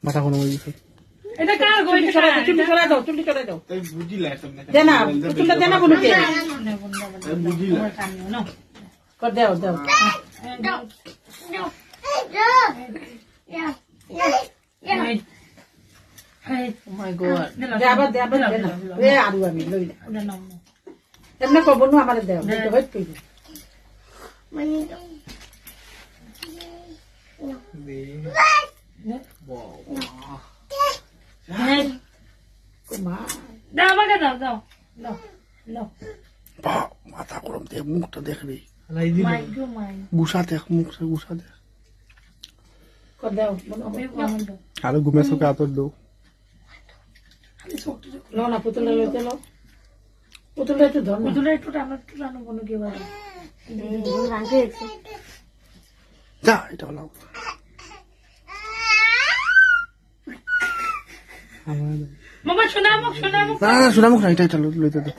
মাথা কোনো বলছে এটা কার গো এটা চুলটি সরাই দাও চুলটি সরাই দাও তাই বুঝিলা তুমি দে না চুলটা দে না বনুকে বুঝিলা কর দাও দাও Oh my god. দে আবার দে না এ আরু আমি লই না এমনে কো বনু আমারে দাও তো হইত কই মা দাও আমাকে দাও দাও দাও দাও মাথা গরম দেখ মুখটা দেখবি হালাই দিল মাই গো মাই গুসা দেখ মুখটা গুসা দেখ কর দাও বনু আরো ঘুমে চোখে আতর দেও লো না পুতুল লইতে লো পুতুলটা একটু ধর পুতুলে একটু টানো বনু কি বলে যা এটা হলো মামা শোনা মুখ না শোনা মুখ না এটা লইতে দে